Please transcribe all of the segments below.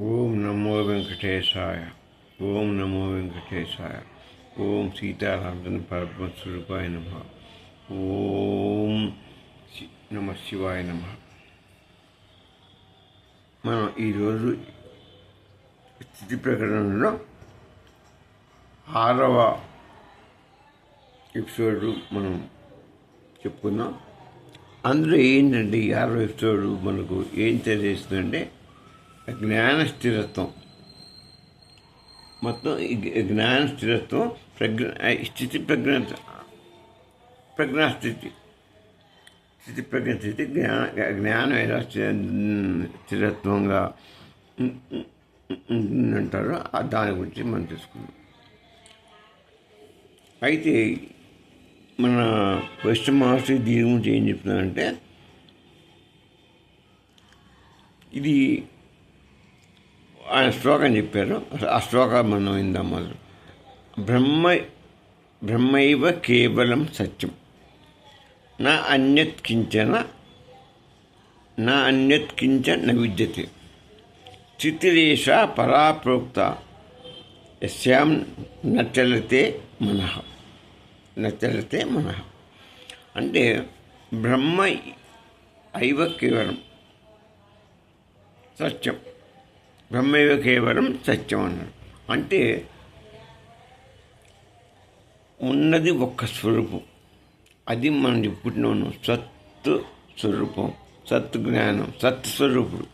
ఓం నమో వెంకటేశాయ. ఓం నమో వెంకటేశాయ. ఓం సీతారామచంద్ర పరబ్రహ్మస్వరూపాయ నమ. ఓం నమ శివాయ నమ. మనం ఈరోజు స్థితి ప్రకటనలో 6వ ఎపిసోడ్ మనం చెప్పుకుందాం. అందులో ఏంటంటే ఈ 6వ ఎపిసోడ్ మనకు ఏం తెలియజేస్తుందంటే జ్ఞాన స్థిరత్వం. మొత్తం ఈ జ్ఞాన స్థిరత్వం స్థితి ప్రజ్ఞాస్థితి జ్ఞానం ఎలా స్థిరత్వంగా ఉంటుందంటారో దాని గురించి మనం తెలుసుకుందాం. అయితే మన వైష్ణవ మహర్షి దీని గురించి ఏం చెప్తున్నారంటే, ఇది ఆయన శ్లోకం చెప్పారు. ఆ శ్లోకం మనం విందాం. మొదలు బ్రహ్మైవ కేవలం సత్యం నా అన్యత్ కించన న విద్యతే స్థితిరేష పరాప్రోక్త యస్యాం నచలతే మనః. అంటే బ్రహ్మ ఐవ కేవలం సత్యం, బ్రహ్మైవ కేవలం సత్యం అన్నాడు. అంటే ఉన్నది ఒక్క స్వరూపం, అది మనం చెప్పుకుంటున్నాను. సత్తు స్వరూపం, సత్ జ్ఞానం, సత్ స్వరూపుడు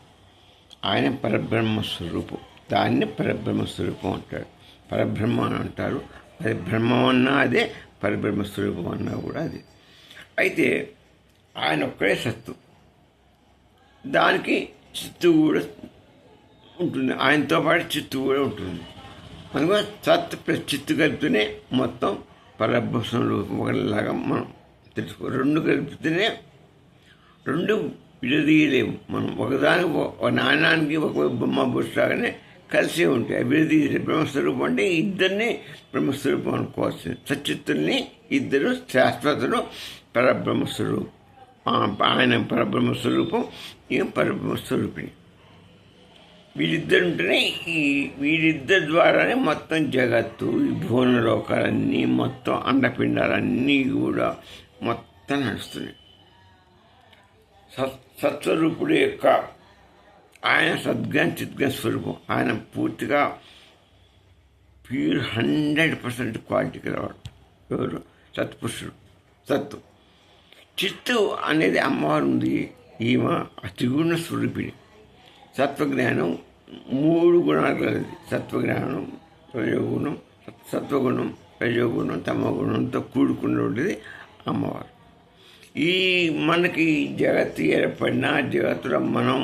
ఆయన పరబ్రహ్మ స్వరూపం. దాన్ని పరబ్రహ్మ స్వరూపం అంటారు, పరబ్రహ్మ అని అంటారు. అది బ్రహ్మం అన్నా అదే, పరబ్రహ్మ స్వరూపం అన్నా కూడా అదే. అయితే ఆయన ఒక్కడే సత్తు, దానికి చిత్తు కూడా ఉంటుంది, ఆయనతో పాటు చిత్తు కూడా ఉంటుంది. మనకు సత్ ప్లస్ చిత్తు కలిపితేనే మొత్తం పరబ్రహ్మ స్వరూపం ఒకలాగా మనం తెలుసుకో. రెండు కలిపితేనే రెండు విడదీయలేము మనం. ఒకదానికి ఒక నాణానికి ఒక బొమ్మ బుష్లాగానే కలిసే ఉంటాయి, విడదీయలేము. బ్రహ్మస్వరూపం అంటే ఇద్దరిని బ్రహ్మస్వరూపం అనుకోవాల్సింది. సచిత్తుల్ని ఇద్దరు శాశ్వతులు పరబ్రహ్మస్వరూపం. ఆయన పరబ్రహ్మస్వరూపం, ఈయన పరబ్రహ్మస్వరూపిణి. వీళ్ళిద్దరుంటేనే వీళ్ళిద్దరి ద్వారానే మొత్తం జగత్తు, ఈ భువన లోకాలన్నీ, మొత్తం అండపిండాలన్నీ కూడా మొత్తం నడుస్తున్నాయి. సత్స్వరూపుడు యొక్క ఆయన సద్జ్ఞాన చిద్జ్ఞాన స్వరూపం. ఆయన పూర్తిగా ప్యూర్ 100% క్వాలిటీ కలవాడు. ఎవరు? సత్పురుషుడు, సత్తు. చిత్తు అనేది అమ్మవారు ఉంది, ఈమె అతిగుణ స్వరూపిణి. సత్వజ్ఞానం 3 గుణాలు కలది. సత్వజ్ఞానం, సత్వగుణం, రజోగుణం, తమోగుణంతో కూడుకుని ఉండేది అమ్మవారు. ఈ మనకి జగత్తు ఏర్పడిన జగత్తులో మనం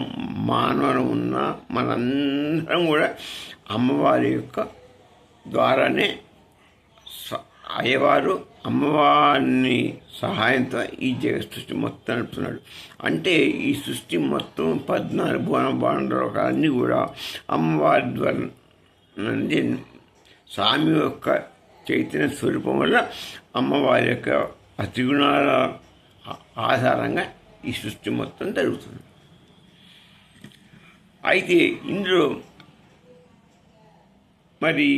మానవులు ఉన్నా మనందరం కూడా అమ్మవారి యొక్క ద్వారానే అయ్యవారు అమ్మవారిని సహాయంతో ఈ జగత్ సృష్టి మొత్తం నడుపుతున్నాడు. అంటే ఈ సృష్టి మొత్తం 14 భువన కూడా అమ్మవారి ద్వారా నుండి స్వామి యొక్క చైతన్య స్వరూపం వల్ల అమ్మవారి యొక్క అతిగుణాల ఆధారంగా ఈ సృష్టి మొత్తం జరుగుతుంది. అయితే ఇందులో మరి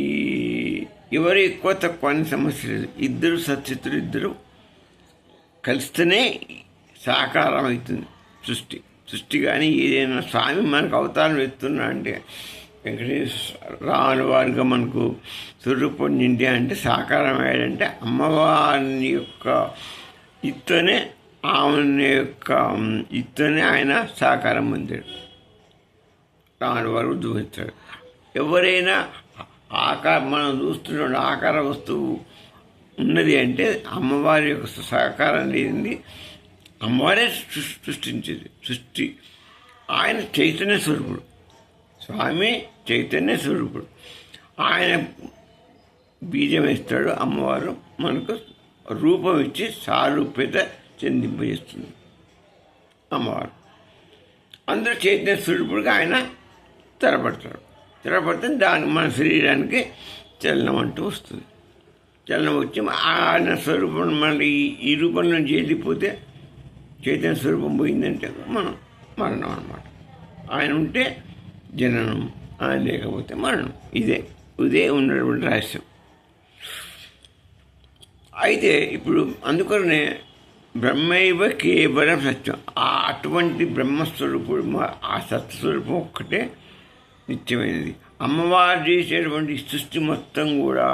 ఎవరు ఎక్కువ తక్కువ అనే సమస్య లేదు. ఇద్దరు సత్చిత్తులు ఇద్దరు కలిస్తేనే సాకారం అవుతుంది సృష్టి. కానీ ఏదైనా స్వామి మనకు అవతారం ఎత్తున్నా అంటే వెంకటేశ్వర రాని వారిగా మనకు స్వరూపం నిండి అంటే సాకారం అయ్యాడంటే అమ్మవారి యొక్క ఇత్తోనే, ఆమె యొక్క ఇత్తోనే ఆయన సాకారం పొందాడు, రాని వారు దూహించాడు. ఎవరైనా మనం చూస్తున్న ఆకార వస్తువు ఉన్నది అంటే అమ్మవారి యొక్క సహకారం లేనిది. అమ్మవారే సృష్టించేది సృష్టి. ఆయన చైతన్య స్వరూపుడు, స్వామి చైతన్య స్వరూపుడు. ఆయన బీజం ఇస్తాడు, అమ్మవారు మనకు రూపం ఇచ్చి సారూప్యత చెందింపజేస్తుంది అమ్మవారు. అందరూ చైతన్య స్వరూపుడుగా ఆయన స్థిరపడితే దానికి మన శరీరానికి చలనం అంటూ వస్తుంది. చలనం వచ్చి ఆయన స్వరూపం మన ఈ రూపం నుంచి వెళ్ళిపోతే, చైతన్య స్వరూపం పోయిందంటే మనం మరణం అన్నమాట. ఆయన ఉంటే జననం, లేకపోతే మరణం. ఇదే ఉన్నటువంటి రహస్యం. అయితే ఇప్పుడు అందుకనే బ్రహ్మైవ కేవలం సత్యం, అటువంటి బ్రహ్మస్వరూపుడు ఆ సత్స్వరూపం ఒక్కటే నిత్యమైనది. అమ్మవారు చేసేటువంటి సృష్టి మొత్తం కూడా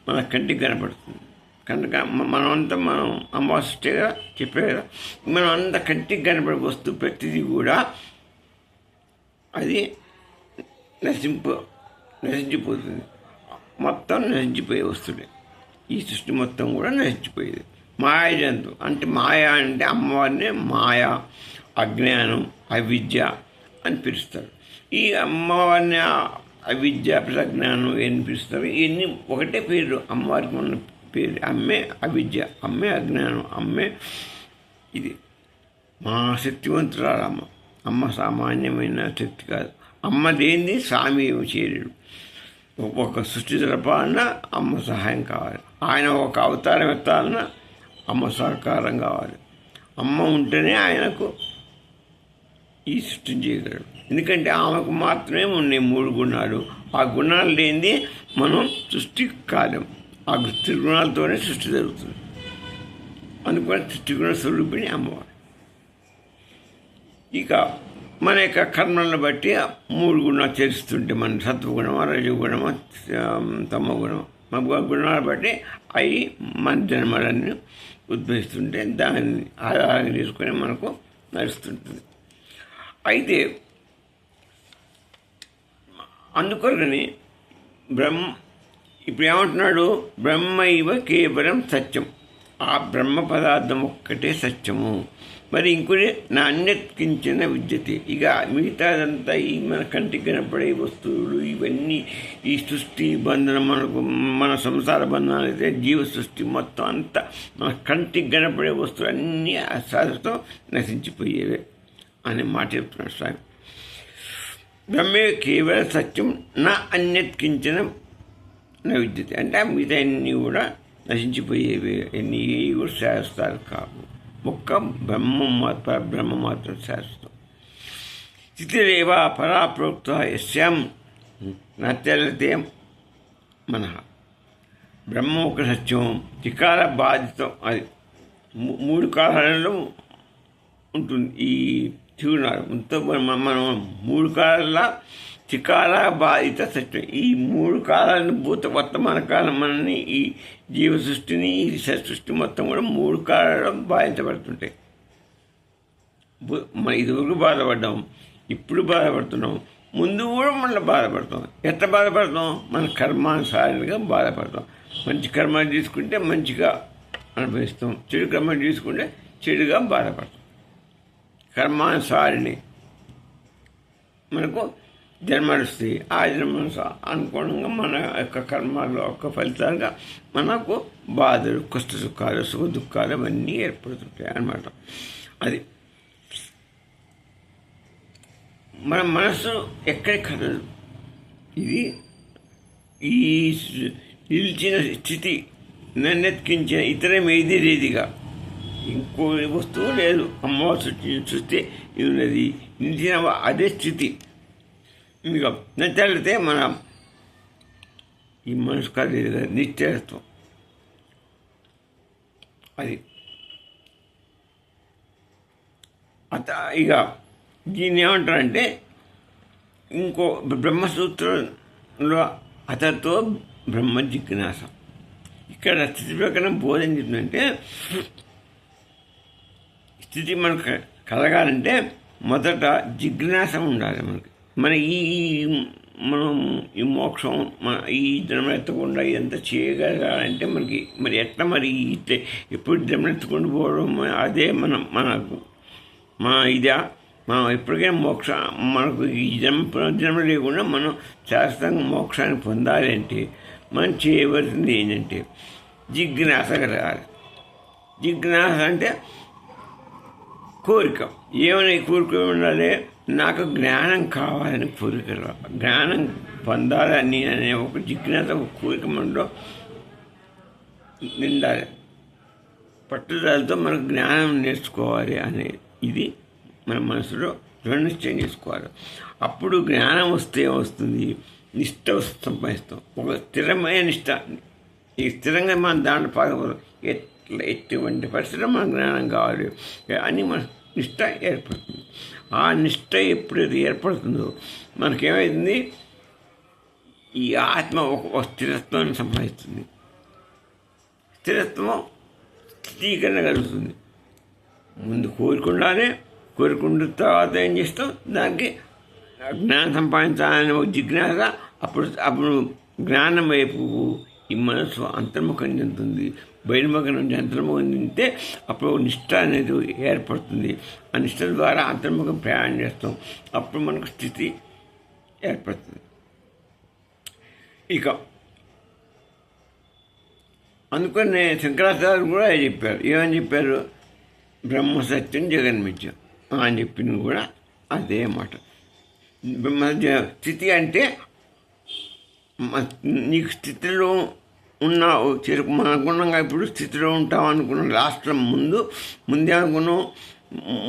మన కంటికి కనపడుతుంది. కనుక మనం అమ్మవారి సృష్టిగా చెప్పే కదా, మనం అంత కంటికి కనపడే వస్తువు ప్రతిదీ కూడా అది నశించిపోతుంది. మొత్తం నశించిపోయే వస్తువులే. ఈ సృష్టి మొత్తం కూడా నశించిపోయేది. మాయా జంతువు అంటే అమ్మవారిని మాయ, అజ్ఞానం, అవిద్య అని పిలుస్తారు. ఈ అమ్మవారిని అవిద్య, అజ్ఞానం ఏం పిలుస్తారు? ఇవన్నీ ఒకటే పేరు. అమ్మవారికి ఉన్న పేరు అమ్మే అవిద్య, అమ్మే అజ్ఞానం, అమ్మే ఇది. మా శక్తివంతురాలమ్మ. అమ్మ సామాన్యమైన శక్తి కాదు. అమ్మ లేనిది స్వామి చేరుడు. ఒక సృష్టి జరపాలన్నా అమ్మ సహాయం కావాలి. ఆయన ఒక అవతారం ఎత్తాలన్నా అమ్మ సహకారం కావాలి. అమ్మ ఉంటేనే ఆయనకు ఈ సృష్టి చేయగలడు. ఎందుకంటే ఆమెకు మాత్రమే ఉన్నాయి 3 గుణాలు. ఆ గుణాలు లేనిది మనం సృష్టి కాలేం. ఆ త్రిగుణాలతోనే సృష్టి జరుగుతుంది. అందుకని త్రిగుణ స్వరూపిణి అమ్మవారు. ఇక మన యొక్క కర్మలను బట్టి 3 గుణాలు చేస్తుంటే మన సత్వగుణమా, రజగుణమా, తమగుణమా, మన గుణాలు బట్టి అవి మన జన్మలన్నీ ఉద్భవిస్తుంటే దాన్ని ఆధారంగా తీసుకొని మనకు నడుస్తుంటుంది. అయితే అందుకొరని ఇప్పుడు ఏమంటున్నాడు? బ్రహ్మైవ కేవలం సత్యం. ఆ బ్రహ్మ పదార్థం ఒక్కటే సత్యము. మరి ఇంకొకటి నాణ్యత్కించిన విద్యతే. ఇక మిగతాదంతా ఈ మన కంటికి కనపడే వస్తువులు ఇవన్నీ ఈ సృష్టి బంధనం, మన సంసార బంధనాలు అయితే జీవ సృష్టి మొత్తం అంతా మన కంటికి కనపడే వస్తువులు అన్నీ అశాస్త్రం నశించిపోయేవే అనే మాట చెప్తున్నాడు స్వామి. బ్రహ్మే కేవలం సత్యం నా అన్యత్కించిన విద్యతే. అంటే ఆ మిగతా అన్నీ కూడా నశించిపోయేవి. ఎన్ని కూడా శాస్త్రాలు కావు. ఒక్క బ్రహ్మ మాత్రం శాశ్వతం. స్థితిరేవ పరాప్రోక్త యస్యాం నత్యలతే మనః. బ్రహ్మ ఒక సత్యం, త్రికాల బాధితం. అది 3 కాలాలలో ఉంటుంది. ఈ త్రిగుణాలు మనం 3 కాలాల త్రికాల బాధిత సత్యం. ఈ 3 కాలాలను భూత వర్తమాన కాలం మనని ఈ జీవ సృష్టిని, ఈ సృష్టి మొత్తం కూడా 3 కాలాల్లో బాధించబడుతుంటాయి. మన ఇదివరకు బాధపడ్డాం, ఇప్పుడు బాధపడుతున్నాం, ముందు కూడా మళ్ళీ బాధపడతాం. ఎట్లా బాధపడతాం? మన కర్మానుసారంగా బాధపడతాం. మంచి కర్మలు తీసుకుంటే మంచిగా అనుభవిస్తాం, చెడు కర్మలు తీసుకుంటే చెడుగా బాధపడతాం. కర్మానుసారిని మనకు జన్మలు వస్తాయి. ఆ జన్మ అనుకోవడంగా మన యొక్క కర్మల యొక్క ఫలితాలుగా మనకు బాధలు, కష్ట సుఖాలు, సుఖ దుఃఖాలు అవన్నీ ఏర్పడుతుంటాయి అన్నమాట. అది మన మనసు ఎక్కడికి కదలదు. ఇది ఈ నిలిచిన స్థితి, నన్నెత్కించిన ఇతరం ఏది లేదిగా, ఇంకో వస్తువు లేదు. అమ్మవారు చూస్తే ఇది ఉన్నది, నిలిచిన అదే స్థితి. ఇంకా నచ్చలితే మన ఈ మనసు కాదు కదా నిత్యత్వం. అది ఇక దీన్ని ఏమంటారంటే ఇంకో బ్రహ్మసూత్రంలో అతతో బ్రహ్మ జిజ్ఞాస. ఇక్కడ స్థితి ప్రకారం బోధన చెప్తుందంటే స్థితి మనకు కలగాలంటే మొదట జిజ్ఞాస ఉండాలి మనకి. మనం ఈ మోక్షం ఈ జన్మ ఎత్తకుండా ఇదంతా చేయగలగాలంటే మనకి మరి ఎట్లా మరి ఎప్పుడు జన్మ ఎత్తుకుంటూ పోవడం అదే మనకు మనం ఎప్పటికైనా మనకు ఈ జన్మ లేకుండా మనం శాశ్వతంగా మోక్షాన్ని పొందాలి అంటే మనం చేయవలసింది ఏంటంటే జిజ్ఞాస కలగాలి. జిజ్ఞాస అంటే కోరిక. ఏమైనా కోరిక ఉండాలి? నాకు జ్ఞానం కావాలని కోరిక, జ్ఞానం పొందాలని అనే ఒక జిజ్ఞాస, ఒక కోరిక మనలో నిండాలి. పట్టుదలతో మనకు జ్ఞానం నేర్చుకోవాలి అనే ఇది మన మనసులో దృఢ నిశ్చయం చేసుకోవాలి. అప్పుడు జ్ఞానం వస్తే వస్తుంది, నిష్ట సంపాదిస్తాం. ఒక స్థిరమైన నిష్ట. ఈ స్థిరంగా మనం దాంట్లో పాల్గొనడం ఎటువంటి పరిస్థితుల్లో మనకు జ్ఞానం కావాలి అని మన నిష్ట ఏర్పడుతుంది. ఆ నిష్ట ఎప్పుడైతే ఏర్పడుతుందో మనకేమైంది, ఈ ఆత్మ ఒక స్థిరత్వాన్ని సంపాదిస్తుంది. స్థిరత్వం స్థిరీకరణ కలుగుతుంది. ముందు కోరుకుండానే, కోరుకున్న తర్వాత ఏం చేస్తాం, దానికి జ్ఞానం సంపాదించాలని ఒక జిజ్ఞాస. అప్పుడు జ్ఞానం వైపు ఈ మనసు అంతర్ముఖం చెందుతుంది. బహిర్ముఖం నుంచి అంతర్ముఖం చెందితే అప్పుడు నిష్ట అనేది ఏర్పడుతుంది. ఆ నిష్ట ద్వారా అంతర్ముఖం ప్రయాణం చేస్తాం. అప్పుడు మనకు స్థితి ఏర్పడుతుంది. ఇక అందుకనే శంకరాచార్యులు కూడా చెప్పారు. ఏమని చెప్పారు? బ్రహ్మసత్యం జగన్మిథ్యం అని చెప్పింది కూడా అదే మాట. స్థితి అంటే నీకు స్థితిలో ఉన్నావు, అనుకున్నాగా ఇప్పుడు స్థితిలో ఉంటావు అనుకున్నాం. లాస్ట్లో ముందే అనుకున్నాం.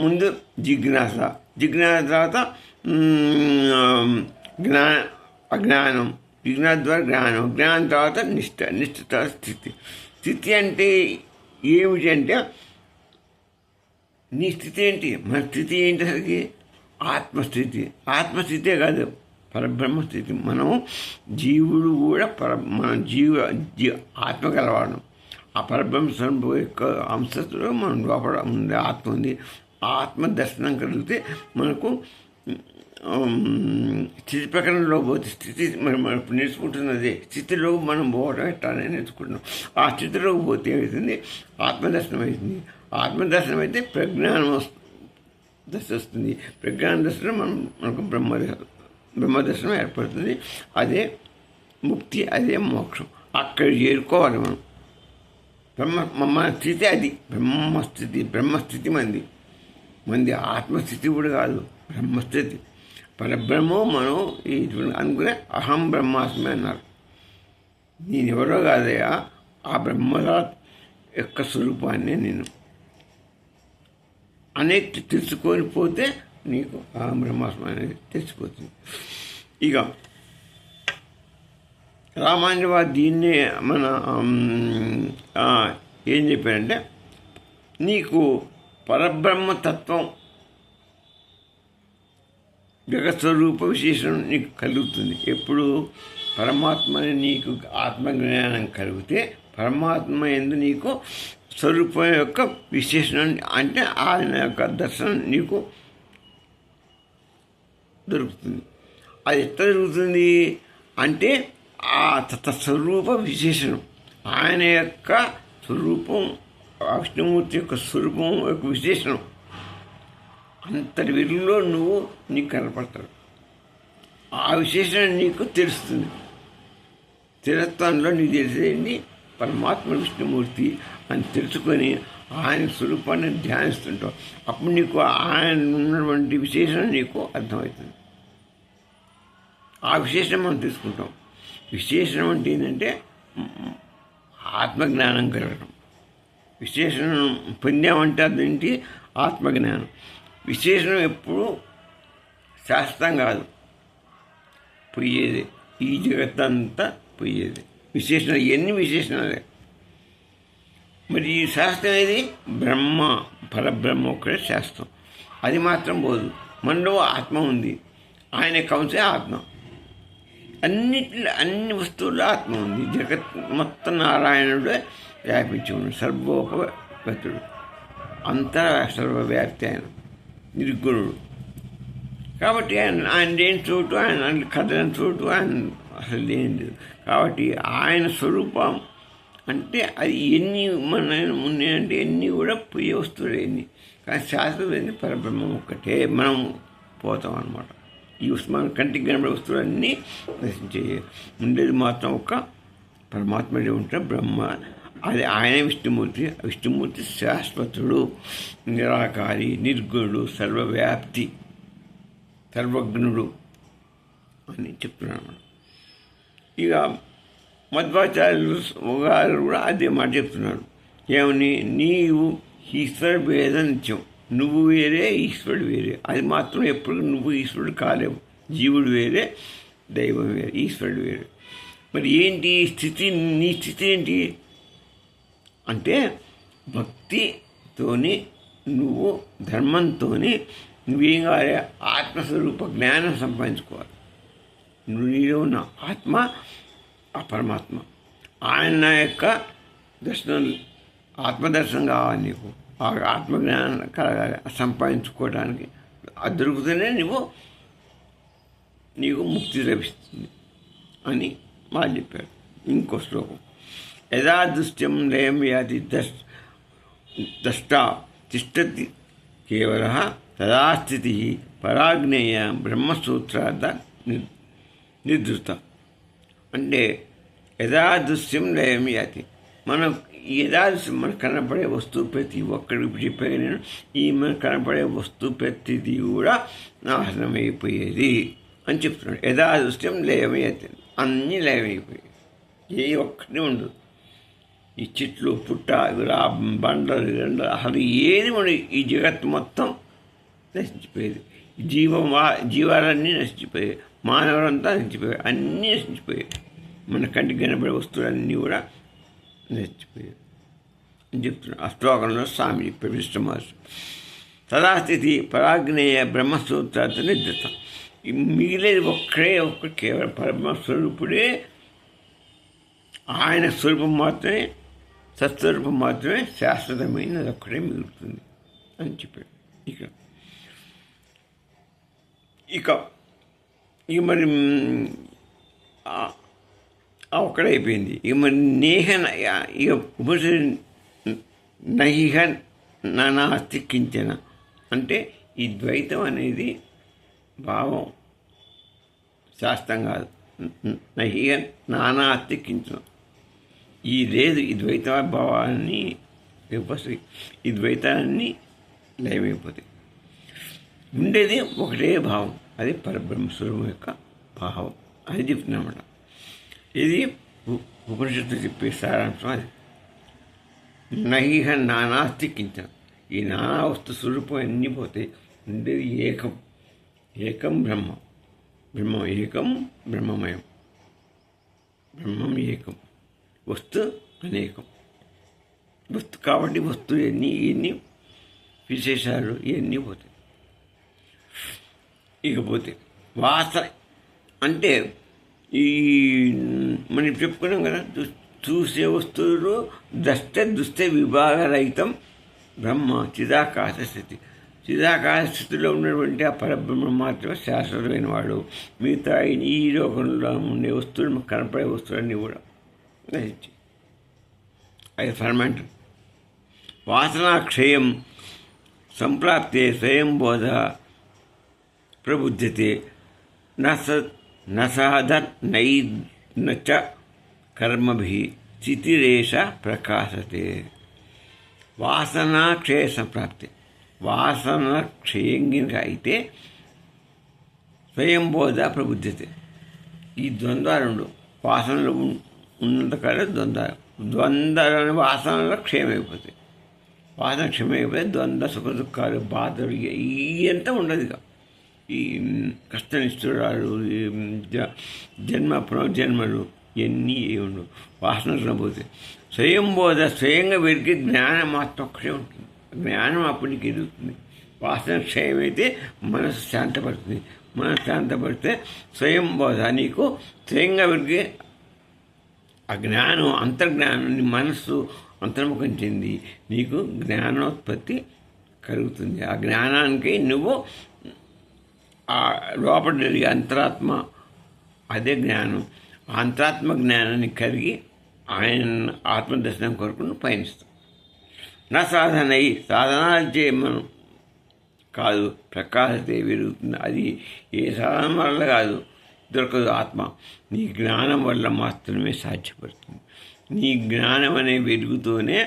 ముందు జిజ్ఞాస తర్వాత అజ్ఞానం, జిజ్ఞాస ద్వారా జ్ఞానం తర్వాత నిష్ట తర్వాత స్థితి అంటే ఏమిటి అంటే, నీ స్థితి ఏంటి? మన స్థితి ఏంటి? అసలుకి ఆత్మస్థితే కాదు, పరబ్రహ్మస్థితి. మనం జీవుడు కూడా మన ఆత్మ కలవాడు. ఆ పరబ్రహ్మ స్వరూపం యొక్క అంశతో మనం లోపల ఉంది ఆత్మ ఉంది. ఆత్మ దర్శనం కలిగితే మనకు స్థితి ప్రకరణలో పోతే స్థితి మనం నేర్చుకుంటున్నదే. స్థితిలో మనం పోవడం ఎట్లా నేర్చుకుంటున్నాం. ఆ స్థితిలోకి పోతే ఏమవుతుంది? ఆత్మదర్శనం అవుతుంది. ఆత్మదర్శనం అయితే ప్రజ్ఞానం దశ వస్తుంది. ప్రజ్ఞాన దర్శనం మనకు బ్రహ్మదర్శనం ఏర్పడుతుంది. అదే ముక్తి, అదే మోక్షం. అక్కడ చేరుకోవాలి మనం. మన స్థితి అది బ్రహ్మస్థితి మంది ఆత్మస్థితి కూడా కాదు, బ్రహ్మస్థితి. పరబ్రహ్మం మనం అనుకునే అహం బ్రహ్మాస్మి అన్నారు. నేనెవరో కాదయా, ఆ బ్రహ్మ యొక్క స్వరూపాన్ని నేను అనేది తెలుసుకొని పోతే నీకు అహం బ్రహ్మాస్మి అనేది తెలిసిపోతుంది. ఇక రామానుజవాది దీన్నే మన ఏం చెప్పారంటే, నీకు పరబ్రహ్మతత్వం జగత్స్వరూప విశేషం నీకు కలుగుతుంది. ఎప్పుడు పరమాత్మని నీకు ఆత్మజ్ఞానం కలిగితే పరమాత్మ యందు నీకు స్వరూపం యొక్క విశేషణం అంటే ఆయన యొక్క దర్శనం నీకు దొరుకుతుంది. అది ఎట్లా జరుగుతుంది అంటే, ఆ తత్స్వరూప విశేషణం, ఆయన యొక్క స్వరూపం, విష్ణుమూర్తి యొక్క స్వరూపం యొక్క విశేషణం అంతటి వెలుగులో నీకు కనపడతాడు. ఆ విశేషణం నీకు తెలుస్తుంది. స్థిరత్వంలో నీకు తెలిసేది పరమాత్మ విష్ణుమూర్తి అని తెలుసుకొని ఆయన స్వరూపాన్ని ధ్యానిస్తుంటావు. అప్పుడు నీకు ఆయన ఉన్నటువంటి విశేషణం నీకు అర్థమవుతుంది. ఆ విశేషణం మనం తీసుకుంటాం. విశేషణం అంటే ఏంటంటే ఆత్మజ్ఞానం కలగడం. విశేషణం పొందామంటే అదేంటి? ఆత్మజ్ఞానం. విశేషణం ఎప్పుడు శాస్త్రం కాదు, పోయేది. ఈ జగత్తంతా పోయేది. విశేషణ ఎన్ని విశేషణాలే. మరి ఈ శాస్త్రం ఏది? పరబ్రహ్మ ఒక్కడే శాస్త్రం. అది మాత్రం పోదు. మనలో ఆత్మ ఉంది, ఆయన కంసే ఆత్మ. అన్ని వస్తువుల్లో ఆత్మ ఉంది. జగత్ మొత్తం నారాయణుడే వ్యాపించి ఉన్నాడు, సర్వోపగతుడు, అంతా సర్వవ్యాప్తి. ఆయన నిర్గుణుడు కాబట్టి ఆయన లేని చోటు, ఆయన కదలని చోటు ఆయన అసలు లేని. కాబట్టి ఆయన స్వరూపం అంటే అది ఎన్ని మన ఉన్నాయంటే ఎన్ని కూడా పోయే వస్తువులు ఎన్ని. కానీ శాస్త్రం ఏంటి? పరబ్రహ్మం ఒక్కటే. మనం పోతాం అన్నమాట. ఈ మన కంటికి కనబడే వస్తువులన్నీ నశించే, ఉండేది మాత్రం ఒక పరమాత్మడే ఉంటాడు, బ్రహ్మ. అది ఆయన విష్ణుమూర్తి శాశ్వతుడు, నిరాకారి, నిర్గుణుడు, సర్వవ్యాప్తి, సర్వజ్ఞుడు అని చెప్తున్నాను. ఇక మధ్వాచార్యులు గారు కూడా అదే మాట చెప్తున్నాడు. ఏమని? నీవు ఈశ్వర భేద నిత్యం నువ్వు వేరే, ఈశ్వరుడు వేరే. అది మాత్రం ఎప్పుడు నువ్వు ఈశ్వరుడు కాలేవు. జీవుడు వేరే, దైవం వేరే, ఈశ్వరుడు వేరే. మరి ఏంటి స్థితి? నీ స్థితి ఏంటి అంటే భక్తితోని నువ్వు ధర్మంతోని నువ్వేం కావాలి? ఆత్మస్వరూప జ్ఞానం సంపాదించుకోవాలి. నువ్వు నీలో ఉన్న ఆత్మ, ఆ పరమాత్మ, ఆయన యొక్క దర్శనం, ఆత్మదర్శనం కావాలి నీకు. ఆ ఆత్మజ్ఞానం కలగాలి. సంపాదించుకోవడానికి అది దొరికితేనే నీకు ముక్తి లభిస్తుంది అని వాళ్ళు చెప్పారు. ఇంకో శ్లోకం, యదా దృశ్యం లయం యాతి ద్రష్టా తిష్టతి కేవల తదా స్థితి పరాజ్ఞేయ బ్రహ్మసూత్రార్థ నిర్ధృత. అంటే యథాదృశ్యం లయం యాతి, మనం యథాదృశ్యం మనకు కనపడే వస్తువు ప్రతి ఒక్కడికి చెప్పాను నేను. ఈ మనకు కనపడే వస్తువు ప్రతిదీ కూడా నాశనమైపోయేది అని చెప్తున్నాడు. యథాదృశ్యం లయం యాతి, అన్నీ లయమైపోయాయి, ఏ ఒక్కటి ఉండదు. ఈ చెట్లు, పుట్ట, బండలు, అసలు ఏది ఉండదు. ఈ జగత్తు మొత్తం నశించిపోయేది. జీవాలన్నీ నశించిపోయాయి, మానవులంతా నశించిపోయాయి, అన్నీ నశించిపోయాయి. మన కంటికి కనబడే వస్తువులన్నీ కూడా నశించిపోయాయి అని చెప్తున్నాడు. ఆ శ్లోకంలో స్వామి చెప్పాడు విష్ణు మహర్షి. తదాస్థితి పరాగ్నేయ బ్రహ్మసూత్రార్థ నిర్ధత. మిగిలేది ఒక్కడే కేవలం పరమస్వరూపుడే. ఆయన స్వరూపం మాత్రమే, సత్స్వరూపం మాత్రమే శాశ్వతమైనది ఒక్కడే మిగులుతుంది అని చెప్పాడు. ఇక మరి ఒక్కడైపోయింది. ఇక మరి ఇక నహిహ నానాస్తి కించన అంటే ఈ ద్వైతం అనేది భావం, శాస్త్రం కాదు. నహిహ నానాస్తి కించన, ఈ లేదు ఈ ద్వైత భావాన్ని విపసి, ఈ ద్వైతాన్ని లయమైపోతాయి. ఉండేది ఒకటే భావం, అది పరబ్రహ్మస్వరూపం యొక్క భావం. అది చెప్తున్నమాట. ఇది ఉపనిషత్తు చెప్పే సారాంశం. అది నహిహ నానాస్తి కించన, ఈ నానా వస్తు స్వరూపం అన్నీ పోతాయి. ఉండేది ఏకం, ఏకం బ్రహ్మం, బ్రహ్మం ఏకం, బ్రహ్మమయం, బ్రహ్మం ఏకం, వస్తు అనేకం. వస్తు కాబట్టి వస్తువు ఎన్ని విశేషాలు ఇవన్నీ పోతాయి. ఇకపోతే వాసన అంటే ఈ మనం చెప్పుకున్నాం కదా, చూసే వస్తువులు దుష్ట విభాగరహితం బ్రహ్మ చిదాకాశ స్థితి. చిదాకాశ స్థితిలో ఉన్నటువంటి ఆ పరబ్రహ్మ మాత్రమే శాశ్వతమైన వాడు. మిగతా ఈ లోకంలో ఉండే వస్తువులు, కనపడే వస్తువులన్నీ కూడా నశించి అది ఫర్మెంట్. వాసనాక్షయం సంప్రాప్తే స్వయంబోధ ప్రబుధ్యతే నైర్న కర్మభిః స్థితిరేష ప్రకాశతే. వాసనాక్షయ సంప్రాప్తి, వాసన క్షయంగా అయితే స్వయంబోధ ప్రబుధ్యతే. ఈ ద్వంద్వాలు వాసనలు ఉన్నంతకాలం ద్వంద్వాలు వాసనలో క్షయమైపోతాయి. వాసన క్షయమైపోతే ద్వంద్వ సుఖ దుఃఖాలు, బాధలు ఇదంతా ఉండదు. ఇక ఈ కష్టనిష్ఠురాలు, జన్మ పునర్జన్మలు ఇవన్నీ ఉండవు. వాసనలో పోతే స్వయంబోధ, స్వయంగా వెలిగే జ్ఞానం మాత్రం ఒక్కడే ఉంటుంది. జ్ఞానం అప్పటికి ఎదుగుతుంది. వాసన క్షయమైతే మనసు శాంతపడుతుంది. మనసు శాంతపడితే స్వయంబోధ, నీకు స్వయంగా వెలిగే ఆ జ్ఞానం, అంతర్జ్ఞానాన్ని మనస్సు అంతర్ముఖం చెంది నీకు జ్ఞానోత్పత్తి కలుగుతుంది. ఆ జ్ఞానానికి నువ్వు ఆ లోపల జరిగే అంతరాత్మ, అదే జ్ఞానం. ఆ అంతరాత్మ జ్ఞానాన్ని కలిగి ఆయన ఆత్మదర్శనం కొరకు నువ్వు పయనిస్తావు. నా సాధన సాధనాలు చేయమను కాదు, ప్రకాశతే వెలుగుతుంది. అది ఏ సాధన వల్ల కాదు, దొరకదు. ఆత్మ నీ జ్ఞానం వల్ల మాత్రమే సాధ్యపడుతుంది. నీ జ్ఞానం అనే వెలుగుతోనే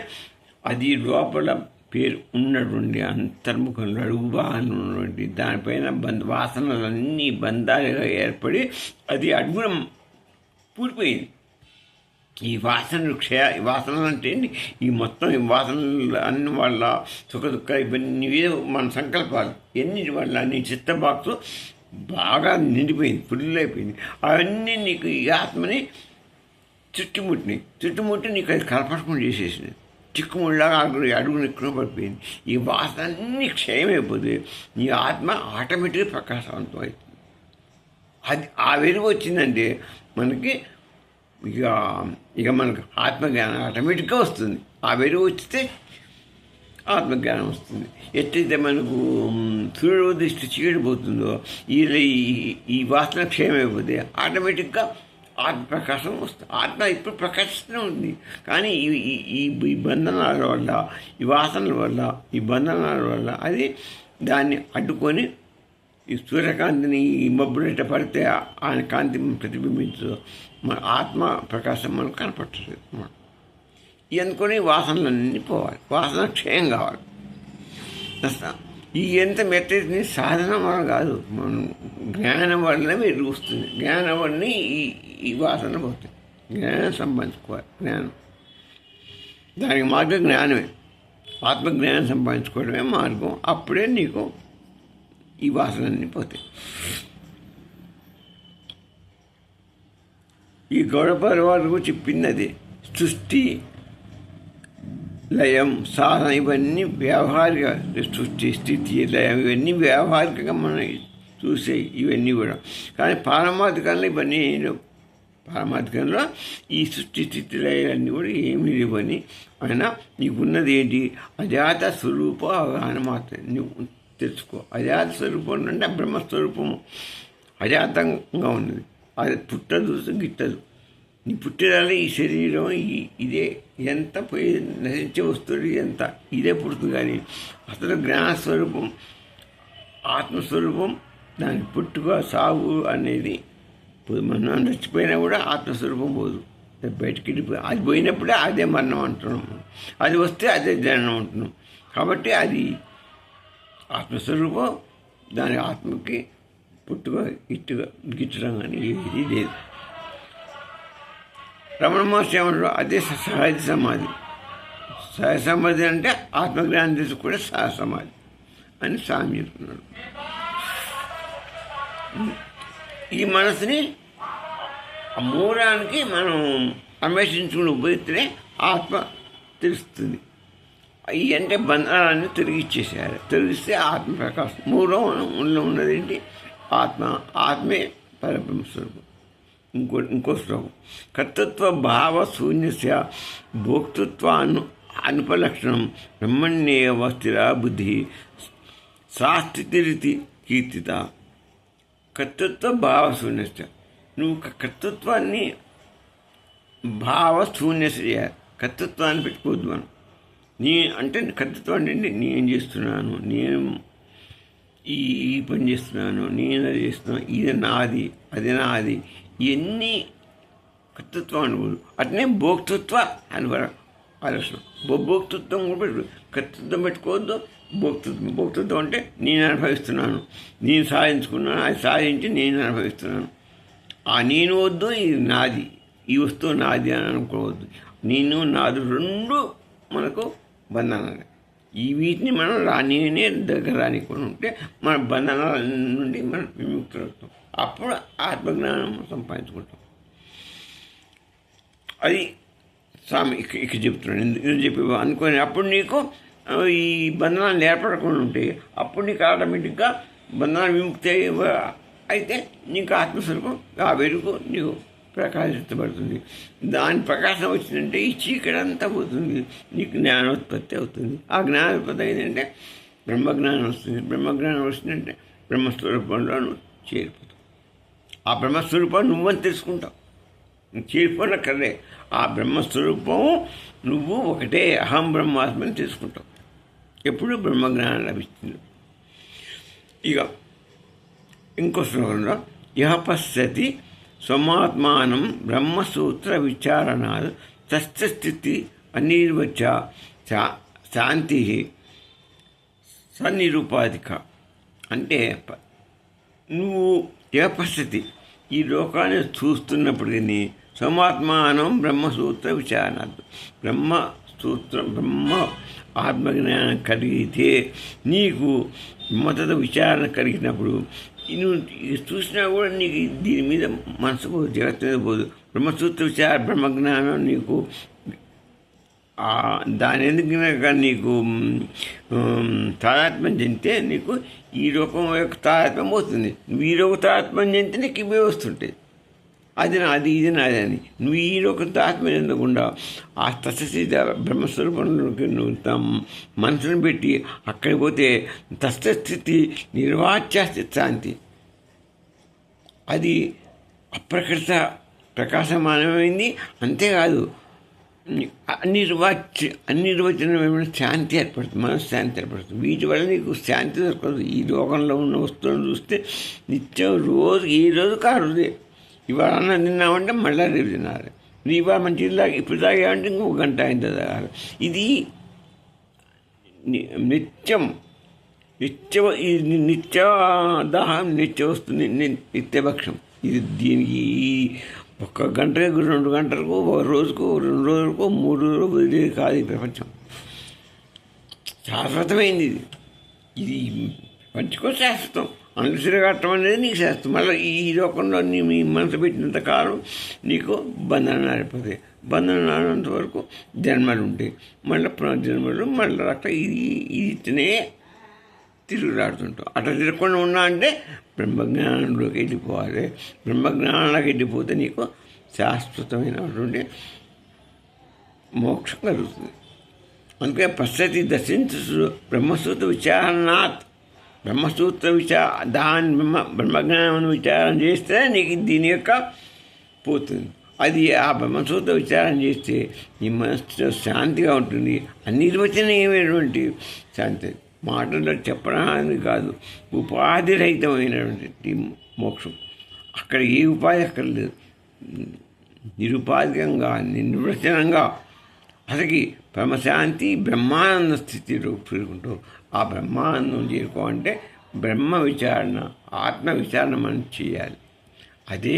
అది లోపల పేరు ఉన్నటువంటి అంతర్ముఖంలో అడుగు భాగంలో ఉన్నటువంటి దానిపైన వాసనలన్నీ బంధాలుగా ఏర్పడి అది అడుగున పూడిపోయింది. ఈ వాసనలు ఈ వాసనలు అంటే ఏంటి? ఈ మొత్తం ఈ వాసనలు అన్ని వాళ్ళ సుఖ దుఃఖ ఇవన్నీ మన సంకల్పాలు ఎన్నిటి వల్ల నీ చిత్త బాక్సు బాగా నిండిపోయింది, ఫుల్ అయిపోయింది. అవన్నీ నీకు ఈ ఆత్మని చుట్టుముట్టి నీకు అది కలపడకుండా చేసేసింది. చిక్కుముళ్ళగా అడుగు నిక్కున పడిపోయింది. ఈ వాసన అన్నీ క్షయమైపోతుంది. నీ ఆత్మ ఆటోమేటిక్గా ప్రకాశవంతం అవుతుంది. అది ఆ వెలుగు వచ్చిందంటే మనకి ఇక మనకు ఆత్మజ్ఞానం ఆటోమేటిక్గా వస్తుంది. ఆ వెలుగు వస్తే ఆత్మజ్ఞానం వస్తుంది. ఎట్లయితే మనకు సూర్యుడు దృష్టి చీడిపోతుందో ఈ వాసన క్షయమైపోతే ఆటోమేటిక్గా ఆత్మప్రకాశం వస్తుంది. ఆత్మ ఇప్పుడు ప్రకాశిస్తూనే ఉంది. కానీ ఈ బంధనాల వల్ల, ఈ వాసనల వల్ల, ఈ బంధనాల వల్ల అది దాన్ని అడ్డుకొని ఈ సూర్యకాంతిని ఈ మబ్బులెట్ట పడితే ఆయన కాంతి ప్రతిబింబించదు, మన ఆత్మ ప్రకాశం మనకు కనపడుతుంది. ఈ అనుకుని వాసనలన్నీ పోవాలి, వాసన క్షయం కావాలి. ఈ ఎంత మెట్టని సాధన వల్ల కాదు, మనం జ్ఞానం వల్లనే మీరు వస్తుంది. జ్ఞానం వల్ల ఈ వాసన పోతుంది. జ్ఞానం సంపాదించుకోవాలి. జ్ఞానం దానికి మార్గం జ్ఞానమే. ఆత్మజ్ఞానం సంపాదించుకోవడమే మార్గం. అప్పుడే నీకు ఈ వాసనన్నీ పోతాయి. ఈ గౌడపాల వారు చెప్పింది అదే. సృష్టి, లయం, సాధన ఇవన్నీ వ్యావహారిక. సృష్టి, స్థితి, లయం ఇవన్నీ వ్యావహారికంగా మనం చూసేవి ఇవన్నీ కూడా. కానీ పారమార్థికంలో ఇవన్నీ పారమార్థికంలో ఈ సృష్టి, స్థితి, లయాలన్నీ కూడా ఏమీ లేవని అయినా నీకున్నది ఏంటి? అజాత స్వరూప అవగాహన మాత్రమే నువ్వు తెలుసుకో. అజాత స్వరూపం అంటే బ్రహ్మస్వరూపము అజాతంగా ఉన్నది. అది పుట్టదు, గిట్టదు. నీ పుట్టేదాన్ని ఈ శరీరం ఇదే ఎంత పోయి నశించే వస్తువులు ఎంత ఇదే పుడుతుంది. కానీ అసలు జ్ఞానస్వరూపం, ఆత్మస్వరూపం, దాని పుట్టుక సాగు అనేది మనం చచ్చిపోయినా కూడా ఆత్మస్వరూపం పోదు, బయటికి అది పోయినప్పుడే అదే మరణం అంటున్నాం. అది వస్తే అదే జననం అంటున్నాం. కాబట్టి అది ఆత్మస్వరూపం. దాని ఆత్మకి పుట్టుక గిట్టడం కానీ ఏది లేదు. రమణ మహర్షి ఏమంటారు? అదే సహజ సమాధి. సహజ సమాధి అంటే ఆత్మజ్ఞానం చేసి కూడా సహజ సమాధి అని స్వామి చెప్తున్నాడు. ఈ మనసుని ఆ మూలానికి మనం అన్వేషించుకుని ఉపయోగిస్తేనే ఆత్మ తెలుస్తుంది. ఈ అంటే బంధాలన్నీ తొలగిచ్చేసేయాలి. తొలగిస్తే ఆత్మ ప్రకాశం. మూలం ఉన్నదేంటి? ఆత్మే పరబ్రహ్మ స్వరూపం. ఇంకో శ్లోకం. కర్తృత్వ భావ శూన్యస్య భోక్తృత్వ అనుపలక్షణం బ్రహ్మణ్యేవ స్థిరా బుద్ధి సాస్థితిరితి కీర్తిత. కర్తృత్వ భావ శూన్యస్య. నువ్వు కర్తృత్వాన్ని భావశూన్యస్య కర్తృత్వాన్ని పెట్టుకోవద్దు. మనం అంటే కర్తృత్వం అంటే నేను చేస్తున్నాను, నేను ఈ పని చేస్తున్నాను, నేను అది చేస్తున్నాను, ఇది నాది, అది నాది, ఇవన్నీ కర్తృత్వం అనుకోదు. అట్నే భోక్తృత్వ ఆలోచన. భోక్తృత్వం కూడా పెట్టు. కర్తృత్వం పెట్టుకోవద్దు. భోక్తృత్వం అంటే నేను అనుభవిస్తున్నాను, నేను సాధించుకున్నాను, అది సాధించి నేను అనుభవిస్తున్నాను. ఆ నేను వద్దు, ఇది నాది, ఈ వస్తువు నాది అని అనుకోవద్దు. నేను నాది రెండు మనకు బంధనాలు. వీటిని మనం నేనే దగ్గర రానికుండా ఉంటే మన బంధనాల నుండి మనం విముక్తులవుతాం. అప్పుడు ఆత్మజ్ఞానం సంపాదించుకుంటాం. అది స్వామి ఇక్కడ చెప్తున్నాడు. ఎందుకు చెప్పి అనుకొని అప్పుడు నీకు ఈ బంధనాలు ఏర్పడకుండా ఉంటాయి. అప్పుడు నీకు ఆటోమేటిక్గా బంధనాలు విముక్తి అయితే నీకు ఆత్మస్వరూపం ఆ వెలుగు నీకు ప్రకాశించబడుతుంది. దాని ప్రకాశం వచ్చిందంటే ఈ చీకటి అంతా పోతుంది, నీకు జ్ఞానోత్పత్తి అవుతుంది. ఆ జ్ఞానోత్పత్తి అయిందంటే బ్రహ్మజ్ఞానం వస్తుంది. బ్రహ్మజ్ఞానం వస్తుందంటే బ్రహ్మస్వరూపంలో నువ్వు చేరిపోతావు. ఆ బ్రహ్మస్వరూపాన్ని నువ్వని తెలుసుకుంటావు. చేరిపోయిన కదే ఆ బ్రహ్మస్వరూపము నువ్వు ఒకటే అహం బ్రహ్మాస్మని తెలుసుకుంటావు. ఎప్పుడు బ్రహ్మజ్ఞానం లభిస్తుంది. ఇక ఇంకో శ్లోకంలో ఇహ పశ్యతి స్వమాత్మానం బ్రహ్మసూత్ర విచారణాలు తస్థితి అనిర్వచ శాంతి సన్నిరూపాధిక. అంటే నువ్వు ఏ పరిస్థితి ఈ లోకాన్ని చూస్తున్నప్పటికీ సోమాత్మానం బ్రహ్మసూత్ర విచారణార్థం. బ్రహ్మ ఆత్మజ్ఞానం కలిగితే నీకు మొదట విచారణ కలిగినప్పుడు నువ్వు చూసినా కూడా నీకు దీని మీద మనసు పోదు, జగత్తు మీద పోదు. బ్రహ్మసూత్ర విచార బ్రహ్మజ్ఞానం నీకు దాని ఎందుకు నీకు తాదాత్మ్యం చెందితే నీకు ఈ రూపం యొక్క తాదాత్మ్యం పోతుంది. నువ్వు ఈ రూప తాదాత్మ్యం చెందితే నీకు ఇవే వస్తుంటాయి. అది నాది, ఇది నాది అని నువ్వు ఈ రూప తాదాత్మ్యం చెందకుండా ఆ తత్వస్థితి బ్రహ్మస్వరూపంలోకి నువ్వు మనసును పెట్టి అక్కడికి పోతే తత్వస్థితి నిర్వాచ్య శాంతి. అది అప్రకృత ప్రకాశమానమైంది. అంతేకాదు అనిర్వచనమైన శాంతి ఏర్పడుతుంది, మనశ్శాంతి ఏర్పడుతుంది. వీటి వల్ల నీకు శాంతి దొరకదు. ఈ లోకంలో ఉన్న వస్తువులను చూస్తే నిత్యం రోజు ఏ రోజుకి ఆ రోజే. ఇవాళ అన్నం తిన్నామంటే మళ్ళీ రేపు తినాలి. ఇవాళ మంచి ఇప్పుడు తాగామంటే ఇంకొక గంట అయింది తాగాలి. ఇది నిత్యం నిత్య దాహం, నిత్య వస్తుంది, నిత్యభక్షం. ఇది దీనికి ఒక్క గంటకు 2 గంటలకు, ఒక రోజుకు 2 రోజులకు 3 రోజులకు వదిలేదు కాదు ఈ ప్రపంచం. శాశ్వతమైంది ఇది. ఇది పంచుకో శాశ్వతం. అనుసరి కట్టడం అనేది నీకు శాస్త్రం. మళ్ళీ ఈ లోకంలో నీ మనసు పెట్టినంత కాలం నీకు బంధనాలు అయిపోతాయి. బంధనం ఆడినంత వరకు జన్మలు ఉంటాయి. మళ్ళీ పునర్జన్మలు, మళ్ళీ రక్త ఇదినే తిరుగులాడుతుంటాం. అట్లా తిరగకుండా ఉన్నా అంటే బ్రహ్మజ్ఞానంలోకి వెళ్ళిపోవాలి. బ్రహ్మజ్ఞానంలోకి వెళ్ళిపోతే నీకు శాశ్వతమైనటువంటి మోక్షం కలుగుతుంది. అందుకే పశ్చతి దర్శించు బ్రహ్మసూత్ర విచారణాత్. బ్రహ్మసూత్ర దాని బ్రహ్మజ్ఞానం విచారం చేస్తే నీకు దీని యొక్క పోతుంది. అది ఆ బ్రహ్మసూత్ర విచారం చేస్తే నీ మనసు శాంతిగా ఉంటుంది. అనిర్వచనీయమైనటువంటి శాంతి. మాటల్లో చెప్పడానికి కాదు, ఉపాధి రహితమైనటువంటి మోక్షం. అక్కడ ఏ ఉపాధి అక్కర్లేదు. నిరుపాధికంగా, నిర్వచనంగా అసలుకి బ్రహ్మశాంతి, బ్రహ్మానంద స్థితిలో పెరుగుకుంటూ ఆ బ్రహ్మానందం చేరుకోవాలంటే బ్రహ్మ విచారణ, ఆత్మ విచారణ మనం చేయాలి. అదే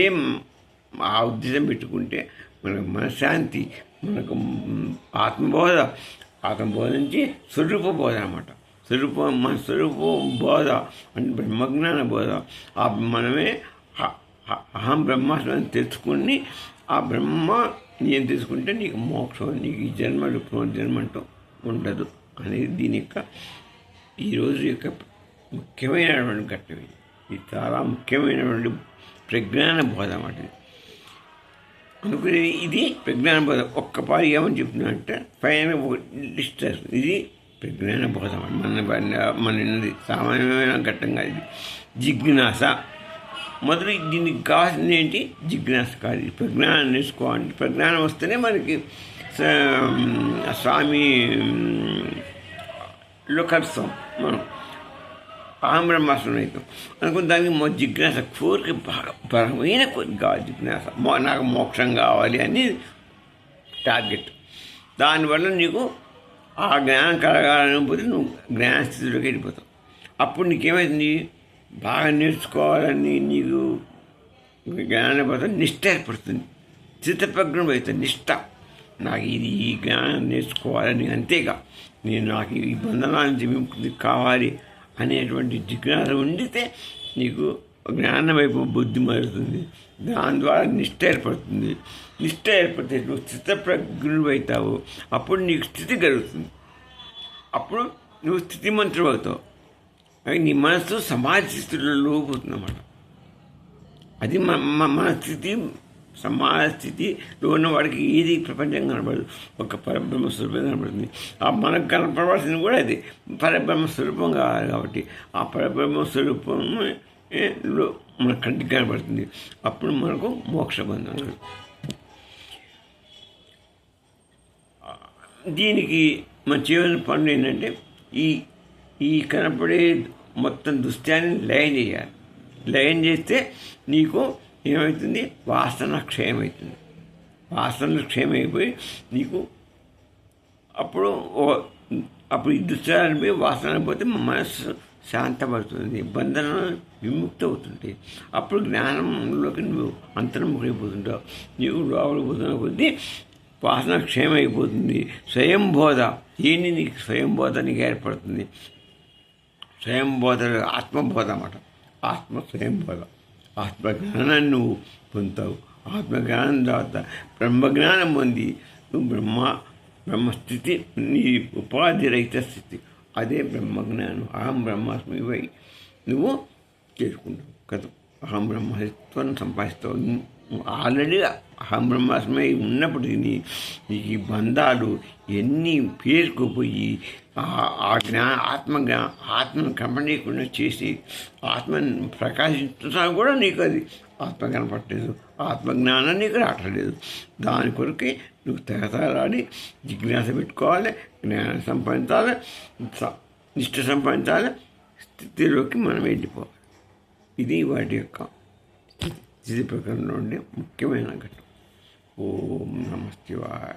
ఆ ఉద్దేశం పెట్టుకుంటే మనకు మనశ్శాంతి, మనకు ఆత్మబోధ, ఆత్మబోధ నుంచి స్వరూప బోధ అన్నమాట. మన స్వరూపం బోధ అంటే బ్రహ్మజ్ఞాన బోధ. ఆ మనమే అహం బ్రహ్మాస్మి తెలుసుకుని ఆ బ్రహ్మ నేను తెలుసుకుంటే నీకు మోక్షం, నీకు ఈ జన్మలు పునర్జన్మ అంటూ ఉండదు అనేది దీని యొక్క ఈరోజు యొక్క ముఖ్యమైనటువంటి ఘట్టం. ఇది చాలా ముఖ్యమైనటువంటి ప్రజ్ఞాన బోధ అన్నమాట. అనుకునే ఇది ప్రజ్ఞాన బోధ. ఒక్క పారి ఏమని చెప్తున్నా అంటే పైన లిస్ట్ ఇది ప్రజ్ఞాన బోధ. మన సామాన్యమైన ఘట్టంగా ఇది జిజ్ఞాస. మొదలు దీనికి కావాల్సింది ఏంటి? జిజ్ఞాస కాదు. ప్రజ్ఞానం నేర్చుకోవాలి. ప్రజ్ఞానం వస్తేనే మనకి స్వామిలో కలుస్తాం. మనం అహం బ్రహ్మాస్మి అవుతాం అనుకుని దానికి జిజ్ఞాస కోరిక బాగా బలమైన కోరిక కావాలి. జిజ్ఞాస నాకు మోక్షం కావాలి అని టార్గెట్. దానివల్ల నీకు ఆ జ్ఞానం కలగాలనిపోతే నువ్వు జ్ఞానస్థితిలోకి వెళ్ళిపోతావు. అప్పుడు నీకేమైంది? బాగా నేర్చుకోవాలని నీకు జ్ఞానం పోతే నిష్ట ఏర్పడుతుంది. చిత్తప్రజ్ఞం అవుతుంది నిష్ట. నాకు ఇది ఈ జ్ఞానం నేర్చుకోవాలని, అంతేగా నాకు ఈ బంధనాల నుంచి విముక్తి కావాలి అనేటువంటి జిజ్ఞాస ఉండితే నీకు జ్ఞానం వైపు బుద్ధి మారుతుంది. దాని ద్వారా నిష్ట ఏర్పడుతుంది. నిష్ట ఏర్పడితే నువ్వు చిత్తప్రజ్ఞుడు అవుతావు. అప్పుడు నీకు స్థితి కలుగుతుంది. అప్పుడు నువ్వు స్థితిమంతుడు అవుతావు. అది నీ మనసు సమాధి స్థితిలో పోతుందన్నమాట. అది మన స్థితి. సమాధి స్థితిలో ఉన్న వాడికి ఏది ప్రపంచం కనపడదు, ఒక పరబ్రహ్మ స్వరూపం కనపడుతుంది. ఆ మనకు కనపడవలసింది కూడా అది పరబ్రహ్మ స్వరూపం కావాలి. కాబట్టి ఆ పరబ్రహ్మ స్వరూపంలో మన కంటికి కనపడుతుంది. అప్పుడు మనకు మోక్షబంధం. దీనికి మన చేయవలసిన పనులు ఏంటంటే ఈ కనపడే మొత్తం దృశ్యాన్ని లయం చేయాలి. లయం చేస్తే నీకు ఏమవుతుంది? వాసన క్షయమవుతుంది. వాసనలు క్షయమైపోయి నీకు అప్పుడు ఈ దృశ్యాన్ని పోయి వాసన పోతే మనస్సు శాంతపడుతుంది, బంధనం విముక్తి అవుతుంది. అప్పుడు జ్ఞానంలోకి నువ్వు అంతర్ముఖమైపోతుంటావు. నీవు లోపలికి పోతున్న కొద్దీ వాసన క్షేమైపోతుంది. స్వయంబోధ ఏంటి నీకు స్వయంబోధ నీకు ఏర్పడుతుంది. స్వయంబోధ ఆత్మబోధ అన్నమాట. ఆత్మ స్వయంబోధ, ఆత్మజ్ఞానాన్ని నువ్వు పొందుతావు. ఆత్మజ్ఞానం తర్వాత బ్రహ్మజ్ఞానం పొంది నువ్వు బ్రహ్మస్థితి, నీ ఉపాధి రహిత స్థితి, అదే బ్రహ్మజ్ఞానం. అహం బ్రహ్మాస్మి వై నువ్వు చేసుకుంటావు కదా. అహం బ్రహ్మత్వాన్ని సంపాదిస్తావు. ఆల్రెడీ అహం బ్రహ్మాస్మి ఉన్నప్పటికీ నీకు ఈ బంధాలు ఎన్ని పేరుకుపోయి ఆత్మను కనపడకుండా చేసి ఆత్మని ప్రకాశించడం కూడా నీకు అది ఆత్మ కనపడలేదు, ఆత్మజ్ఞానం నీకు రావట్లేదు. దాని కొరకే నువ్వు తెగతారాడి జిజ్ఞాస పెట్టుకోవాలి, జ్ఞానం సంపాదించాలి, నిష్ట సంపాదించాలి, స్థితిలోకి మనం వెళ్ళిపోవాలి. ఇది వాటి యొక్క స్థితి ప్రకరణలో ఉండే ముఖ్యమైన ఘట్టం. ఓం నమ శివాయ.